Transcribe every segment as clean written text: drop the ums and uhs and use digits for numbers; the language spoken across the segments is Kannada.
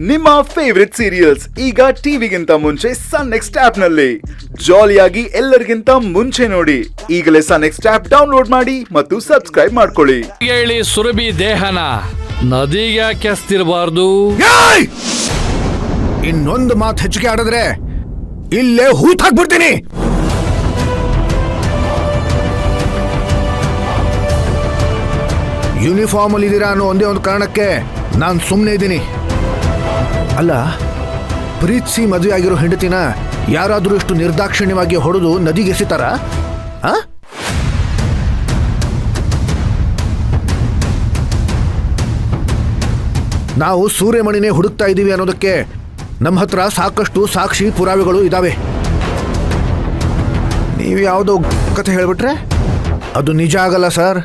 ನಿಮ್ಮ ಫೇವರಿಟ್ ಸೀರಿಯಲ್ಸ್ ಈಗ ಟಿವಿಗಿಂತ ಮುಂಚೆ ಸನ್ ನೆಕ್ಸ್ಟ್ ಆಪ್ ನಲ್ಲಿ ಜಾಲಿಯಾಗಿ ಎಲ್ಲರಿಗಿಂತ ಮುಂಚೆ ನೋಡಿ. ಈಗಲೇ ಸನ್ ನೆಕ್ಸ್ಟ್ ಆಪ್ ಡೌನ್ಲೋಡ್ ಮಾಡಿ ಮತ್ತು ಸಬ್ಸ್ಕ್ರೈಬ್ ಮಾಡ್ಕೊಳ್ಳಿ. ಹೇಳಿ ಸುರಭಿ ದೇಹನ ನದಿಗೆ ಕೆಸ್ತಿರಬಾರ್ದು. ಇನ್ನೊಂದು ಮಾತು ಹೆಚ್ಚಿಗೆ ಆಡಿದ್ರೆ ಇಲ್ಲೇ ಹೂತ್ ಹಾಕ್ಬಿಡ್ತೀನಿ. ಯೂನಿಫಾರ್ಮ್ ಅಲ್ಲಿ ಇದೀರಾ ಅನ್ನೋ ಒಂದೇ ಒಂದು ಕಾರಣಕ್ಕೆ ನಾನು ಸುಮ್ಮನೆ ಇದ್ದೀನಿ. ಅಲ್ಲ, ಪ್ರೀತಿಸಿ ಮದುವೆ ಆಗಿರೋ ಹೆಂಡತಿನ ಯಾರಾದರೂ ಇಷ್ಟು ನಿರ್ದಾಕ್ಷಿಣ್ಯವಾಗಿ ಹೊಡೆದು ನದಿಗೆ ಎಸಿತಾರ? ನಾವು ಸೂರ್ಯಮಣಿನೇ ಹುಡುಕ್ತಾ ಇದ್ದೀವಿ ಅನ್ನೋದಕ್ಕೆ ನಮ್ಮ ಹತ್ರ ಸಾಕಷ್ಟು ಸಾಕ್ಷಿ ಪುರಾವೆಗಳು ಇದಾವೆ. ನೀವು ಯಾವುದೋ ಕಥೆ ಹೇಳ್ಬಿಟ್ರೆ ಅದು ನಿಜ ಆಗಲ್ಲ ಸರ್.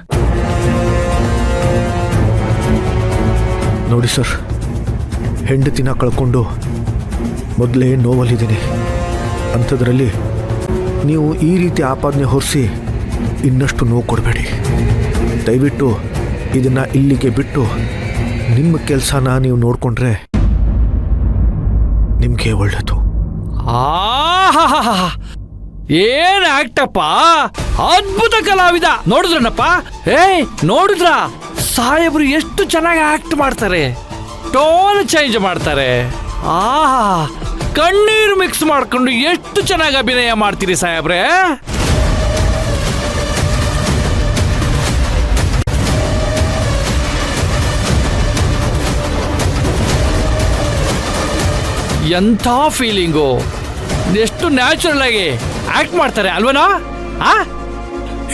ನೋಡಿ ಸರ್, ಹೆಂಡತಿನ ಕಳ್ಕೊಂಡು ಮೊದಲೇ ನೋವಲ್ಲಿದ್ದೀನಿ. ಅಂಥದ್ರಲ್ಲಿ ನೀವು ಈ ರೀತಿ ಆಪಾದನೆ ಹೊರಿಸಿ ಇನ್ನಷ್ಟು ನೋವು ಕೊಡಬೇಡಿ. ದಯವಿಟ್ಟು ಇದನ್ನು ಇಲ್ಲಿಗೆ ಬಿಟ್ಟು ನಿಮ್ಮ ಕೆಲಸನ ನೀವು ನೋಡಿಕೊಂಡ್ರೆ ನಿಮಗೆ ಒಳ್ಳೆಯದು. ಏನ್ ಆಕ್ಟಪ್ಪ, ಅದ್ಭುತ ಕಲಾವಿದ. ನೋಡಿದ್ರನಪ್ಪ? ನೋಡಿದ್ರ ಸಾಹೇಬ್ರು ಎಷ್ಟು ಚೆನ್ನಾಗಿ ಆಕ್ಟ್ ಮಾಡ್ತಾರೆ, ಟೋನ್ ಚೇಂಜ್ ಮಾಡ್ತಾರೆ. ಕಣ್ಣೀರು ಮಿಕ್ಸ್ ಮಾಡ್ಕೊಂಡು ಎಷ್ಟು ಚೆನ್ನಾಗಿ ಅಭಿನಯ ಮಾಡ್ತೀರಿ ಸಾಹೇಬ್ರೆ. ಎಂಥ ಫೀಲಿಂಗು, ಎಷ್ಟು ನ್ಯಾಚುರಲ್ ಆಗಿ ಆಕ್ಟ್ ಮಾಡ್ತಾರೆ ಅಲ್ವನಾ?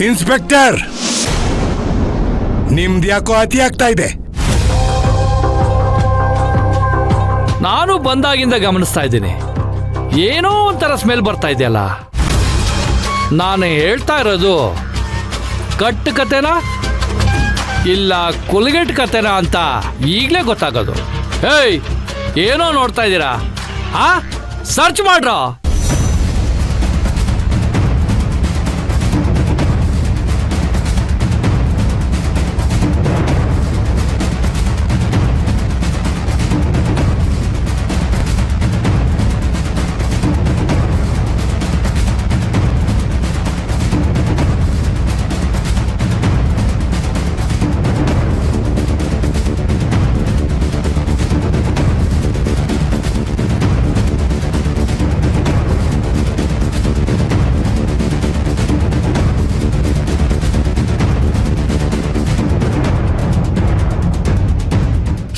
ಇನ್ಸ್ಪೆಕ್ಟರ್, ನಿಮ್ದು ಯಾಕೋ ಅತಿ ಆಗ್ತಾ ಇದೆ. ನಾನು ಬಂದಾಗಿಂದ ಗಮನಿಸ್ತಾ ಇದ್ದೀನಿ, ಏನೋ ಒಂಥರ ಸ್ಮೆಲ್ ಬರ್ತಾ ಇದೆಯಲ್ಲ. ನಾನು ಹೇಳ್ತಾ ಇರೋದು ಕಟ್ಟು ಕತೆನಾ ಇಲ್ಲ ಕುಲಗೆಟ್ ಕತೆನಾ ಅಂತ ಈಗಲೇ ಗೊತ್ತಾಗೋದು. ಏನೋ ನೋಡ್ತಾ ಇದ್ದೀರಾ? ಸರ್ಚ್ ಮಾಡ್ರ.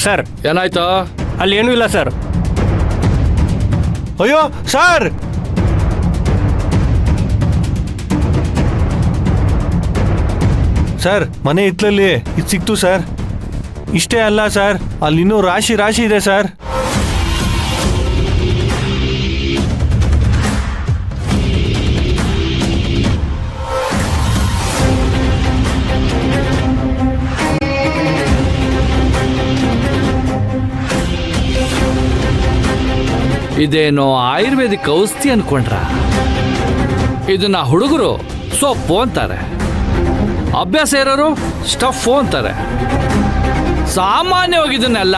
ಸರ್, ಏನಾಯ್ತು? ಅಲ್ಲಿ ಏನೂ ಇಲ್ಲ ಸರ್. ಅಯ್ಯೋ ಸರ್, ಸರ್ ಮನೆ ಹಿತ್ತಲಲ್ಲಿ ಇದು ಸಿಕ್ತು ಸರ್. ಇಷ್ಟೇ ಅಲ್ಲ ಸರ್, ಅಲ್ಲಿನ್ನೂ ರಾಶಿ ರಾಶಿ ಇದೆ ಸರ್. ಇದೇನೋ ಆಯುರ್ವೇದಿಕ್ ಔಷಧಿ ಅನ್ಕೊಂಡ್ರ? ಇದನ್ನ ಹುಡುಗರು ಸೊಪ್ಪು ಅಂತಾರೆ, ಅಭ್ಯಾಸ ಇರೋರು ಸ್ಟಫ್ ಅಂತಾರೆ. ಸಾಮಾನ್ಯವಾಗಿ ಇದನ್ನೆಲ್ಲ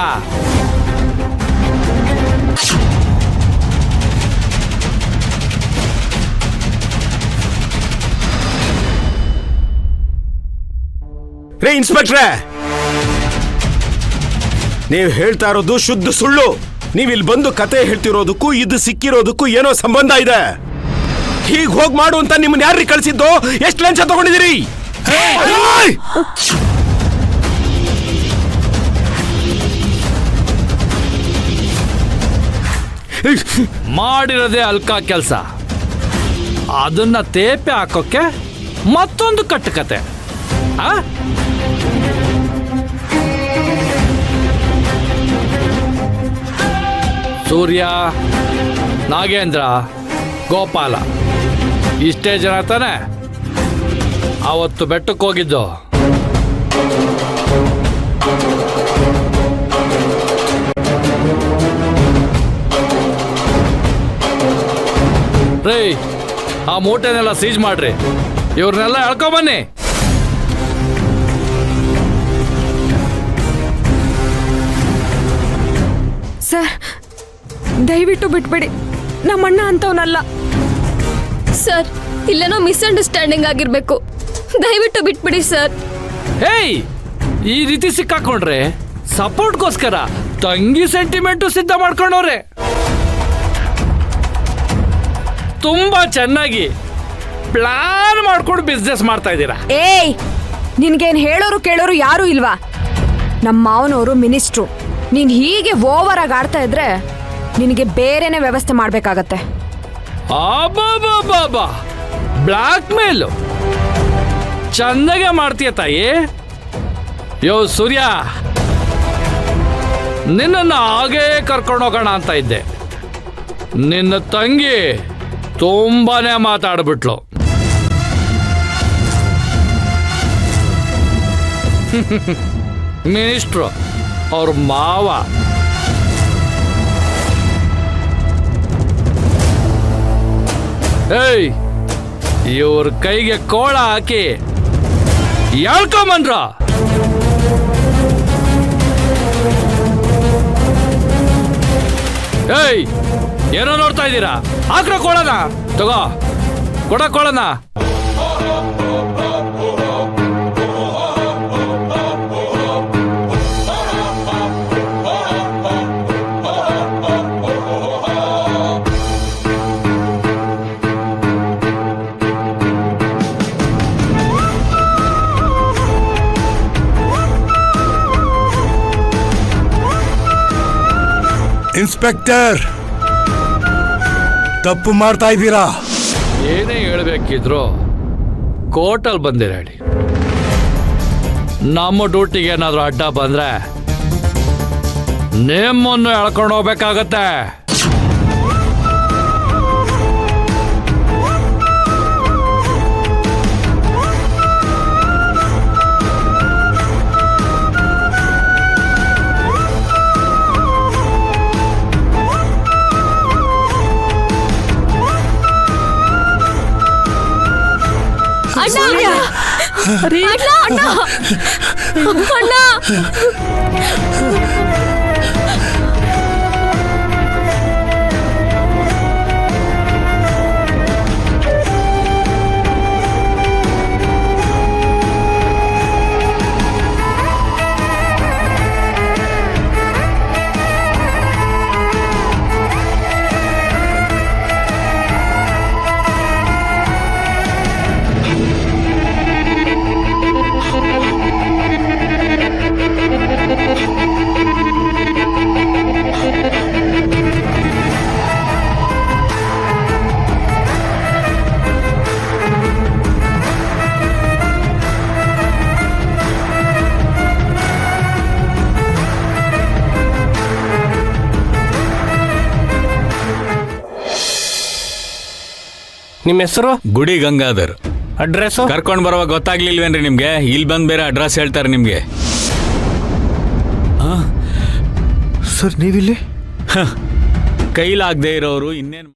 ರೇ ಇನ್ಸ್ಪೆಕ್ಟ್ರೆ, ನೀವು ಹೇಳ್ತಾ ಇರೋದು ಶುದ್ಧ ಸುಳ್ಳು. ನೀವಿಲ್ಲಿ ಬಂದು ಕತೆ ಹೇಳ್ತಿರೋದಕ್ಕೂ ಇದು ಸಿಕ್ಕಿರೋದಕ್ಕೂ ಏನೋ ಸಂಬಂಧ ಇದೆ. ಹೀಗೆ ಹೋಗಿ ಮಾಡು ಅಂತ ನಿಮ್ಮನ್ನ ಯಾರಿಗೆ ಕಳಿಸಿದ್ದು? ಎಷ್ಟು ಲಂಚ ತಗೊಂಡಿದ್ದೀರಿ? ಮಾಡಿರೋದೇ ಅಲ್ಕ ಕೆಲಸ, ಅದನ್ನ ತೇಪೆ ಹಾಕೋಕೆ ಮತ್ತೊಂದು ಕಟ್ಟುಕತೆ. ಸೂರ್ಯ, ನಾಗೇಂದ್ರ, ಗೋಪಾಲ ಇಷ್ಟೇ ಜನ ತಾನೆ ಅವತ್ತು ಬೆಟ್ಟಕ್ಕೆ ಹೋಗಿದ್ದು. ರೇ, ಆ ಮೂಟೆನೆಲ್ಲ ಸೀಜ್ ಮಾಡ್ರಿ, ಇವ್ರನ್ನೆಲ್ಲ ಎಳ್ಕೊಂಬನ್ನಿ. ಸರ್, ದಯವಿಟ್ಟು ಬಿಟ್ಬಿಡಿ. ನಮ್ಮಣ್ಣ ಅಂತವನಲ್ಲ. ಸರ್, ಇಲ್ಲೇನೋ ಮಿಸ್ಅಂಡರ್ಸ್ಟ್ಯಾಂಡಿಂಗ್ ಆಗಿರ್ಬೇಕು. ದಯವಿಟ್ಟು ಬಿಟ್ಬಿಡಿ ಸರ್. ಹೇಯ್, ಈ ರೀತಿ ಸಿಕ್ಕಾಕೊಂಡ್ರೆ ಸಪೋರ್ಟ್ಗೋಸ್ಕರ ತಂಗಿ ಸೆಂಟಿಮೆಂಟು ಸಿದ್ಧ ಮಾಡ್ಕೊಂಡವ್ರೆ. ತುಂಬಾ ಚೆನ್ನಾಗಿ ಪ್ಲಾನ್ ಮಾಡ್ಕೊಂಡು ಬಿಸ್ನೆಸ್ ಮಾಡ್ತಾ ಇದ್ದೀರಾ. ಏಯ್, ನಿನ್ಗೇನ್ ಹೇಳೋರು ಕೇಳೋರು ಯಾರು ಇಲ್ವಾ? ನಮ್ಮ ಮಾವನವರು ಮಿನಿಸ್ಟ್ರು. ನೀನ್ ಹೀಗೆ ಓವರ್ ಆಗಿ ಆಡ್ತಾ ಇದ್ರೆ ನಿನಗೆ ಬೇರೆನೆ ವ್ಯವಸ್ಥೆ ಮಾಡ್ಬೇಕಾಗತ್ತೆ. ಅಬ್ಬಬ್ಬಬ್ಬಬ್ಬಾ, ಬ್ಲಾಕ್ ಮೇಲ್ ಚಂದಾಗೆ ಮಾಡ್ತೀಯ ತಾಯಿ. ಯೋ ಸೂರ್ಯ, ನಿನ್ನನ್ನು ಹಾಗೇ ಕರ್ಕೊಂಡೋಗೋಣ ಅಂತ ಇದ್ದೆ. ನಿನ್ನ ತಂಗಿ ತುಂಬಾನೇ ಮಾತಾಡ್ಬಿಟ್ಲು. ಮಿನಿಸ್ಟ್ರು ಅವ್ರ ಮಾವ. ಏಯ್, ಇವ್ರ ಕೈಗೆ ಕೋಳ ಹಾಕಿ ಎಳ್ಕೊಂಬಂದ್ರ. ಏಯ್, ಏನೋ ನೋಡ್ತಾ ಇದ್ದೀರಾ? ಹಾಕ್ರ ಕೋಳನ, ತಗೋ ಕೊಡ ಕೋಳನ. ಇನ್ಸ್ಪೆಕ್ಟರ್, ತಪ್ಪು ಮಾಡ್ತಾ ಇದ್ದೀರಾ. ಏನೇ ಹೇಳ್ಬೇಕಿದ್ರು ಕೋರ್ಟಲ್ಲಿ ಬಂದಿರ ಹೇಳಿ. ನಮ್ಮ ಡ್ಯೂಟಿಗೆ ಏನಾದ್ರು ಅಡ್ಡ ಬಂದ್ರೆ ನಿಮ್ಮನ್ನು ಎಳ್ಕೊಂಡು ಹೋಗ್ಬೇಕಾಗತ್ತೆ. ಅಣ್ಣ, ಅಣ್ಣ, ಅಣ್ಣ, ಅಣ್ಣ. ನಿಮ್ಮ ಹೆಸರು? ಗುಡಿ ಗಂಗಾಧರ್. ಅಡ್ರೆಸ್ ಕರ್ಕೊಂಡು ಬರುವಾಗ ಗೊತ್ತಾಗ್ಲಿಲ್ವೇನ್ರಿ ನಿಮ್ಗೆ? ಇಲ್ಲಿ ಬಂದ್ ಬೇರೆ ಅಡ್ರೆಸ್ ಹೇಳ್ತಾರೆ ನಿಮ್ಗೆ. ಸರ್, ನೀವಿಲ್ಲಿ? ಕೈಲಾಗದೆ ಇರೋರು ಇನ್ನೇನು